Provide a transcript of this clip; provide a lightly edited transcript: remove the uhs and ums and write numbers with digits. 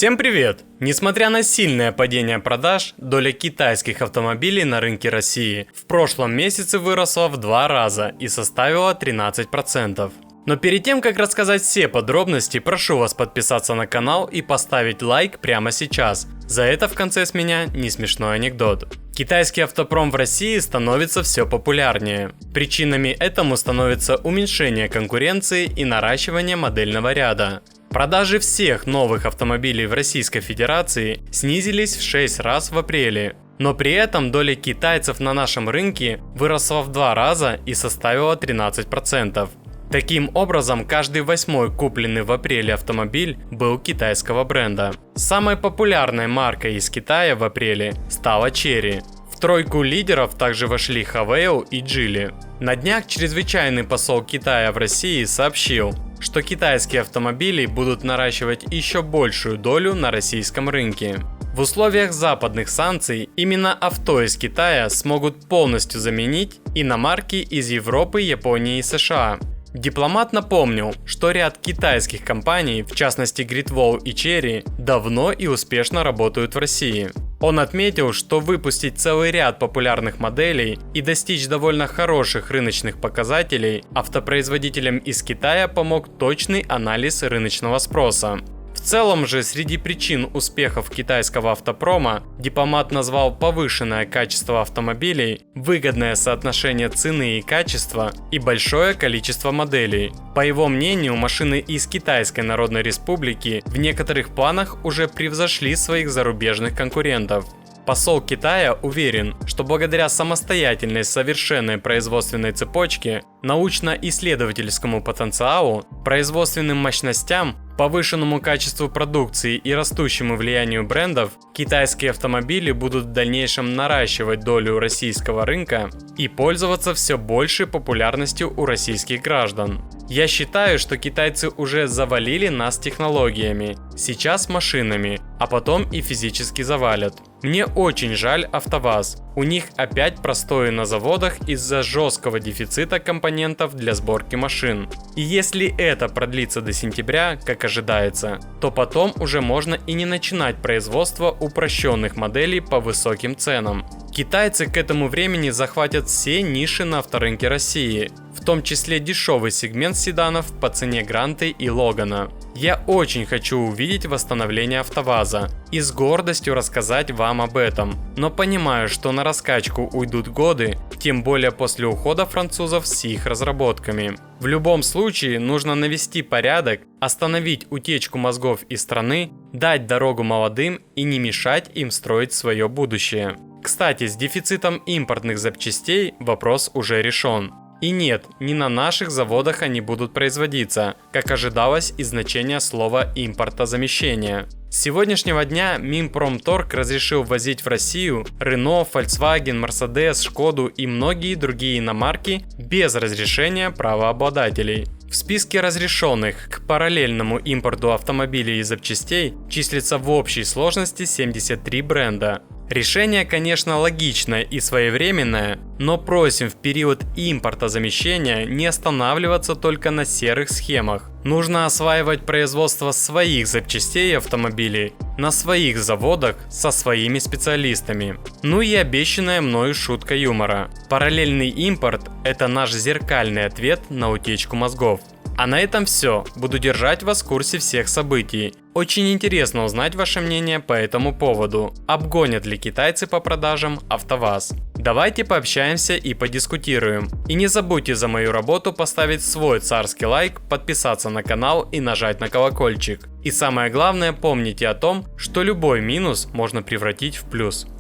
Всем привет! Несмотря на сильное падение продаж, доля китайских автомобилей на рынке России в прошлом месяце выросла в 2 раза и составила 13%. Но перед тем, как рассказать все подробности, прошу вас подписаться на канал и поставить лайк прямо сейчас. За это в конце с меня не смешной анекдот. Китайский автопром в России становится все популярнее. Причинами этому становится уменьшение конкуренции и наращивание модельного ряда. Продажи всех новых автомобилей в Российской Федерации снизились в 6 раз в апреле. Но при этом доля китайцев на нашем рынке выросла в 2 раза и составила 13%. Таким образом, каждый 8-й купленный в апреле автомобиль был китайского бренда. Самой популярной маркой из Китая в апреле стала Chery. В тройку лидеров также вошли Havail и Geely. На днях чрезвычайный посол Китая в России сообщил, что китайские автомобили будут наращивать еще большую долю на российском рынке. В условиях западных санкций именно авто из Китая смогут полностью заменить иномарки из Европы, Японии и США. Дипломат напомнил, что ряд китайских компаний, в частности Great Wall и Chery, давно и успешно работают в России. Он отметил, что выпустить целый ряд популярных моделей и достичь довольно хороших рыночных показателей автопроизводителям из Китая помог точный анализ рыночного спроса. В целом же среди причин успехов китайского автопрома дипломат назвал повышенное качество автомобилей, выгодное соотношение цены и качества и большое количество моделей. По его мнению, машины из Китайской Народной Республики в некоторых планах уже превзошли своих зарубежных конкурентов. Посол Китая уверен, что благодаря самостоятельной совершенной производственной цепочке, научно-исследовательскому потенциалу, производственным мощностям, повышенному качеству продукции и растущему влиянию брендов, китайские автомобили будут в дальнейшем наращивать долю российского рынка и пользоваться все большей популярностью у российских граждан. Я считаю, что китайцы уже завалили нас технологиями, сейчас машинами, а потом и физически завалят. Мне очень жаль АвтоВАЗ. У них опять простои на заводах из-за жесткого дефицита компонентов для сборки машин. И если это продлится до сентября, как ожидается, то потом уже можно и не начинать производство упрощенных моделей по высоким ценам. Китайцы к этому времени захватят все ниши на авторынке России, в том числе дешевый сегмент седанов по цене Гранты и Логана. Я очень хочу увидеть восстановление АвтоВАЗа и с гордостью рассказать вам об этом, но понимаю, что на раскачку уйдут годы, тем более после ухода французов с их разработками. В любом случае нужно навести порядок, остановить утечку мозгов из страны, дать дорогу молодым и не мешать им строить свое будущее. Кстати, с дефицитом импортных запчастей вопрос уже решен. И нет, не на наших заводах они будут производиться, как ожидалось из значения слова импортозамещение. С сегодняшнего дня Минпромторг разрешил ввозить в Россию Renault, Volkswagen, Mercedes, Шкоду и многие другие иномарки без разрешения правообладателей. В списке разрешенных к параллельному импорту автомобилей и запчастей числится в общей сложности 73 бренда. Решение, конечно, логичное и своевременное, но просим в период импортозамещения не останавливаться только на серых схемах. Нужно осваивать производство своих запчастей и автомобилей на своих заводах со своими специалистами. Ну и обещанная мною шутка юмора. Параллельный импорт – это наш зеркальный ответ на утечку мозгов. А на этом все. Буду держать вас в курсе всех событий. Очень интересно узнать ваше мнение по этому поводу. Обгонят ли китайцы по продажам АвтоВАЗ? Давайте пообщаемся и подискутируем. И не забудьте за мою работу поставить свой царский лайк, подписаться на канал и нажать на колокольчик. И самое главное, помните о том, что любой минус можно превратить в плюс.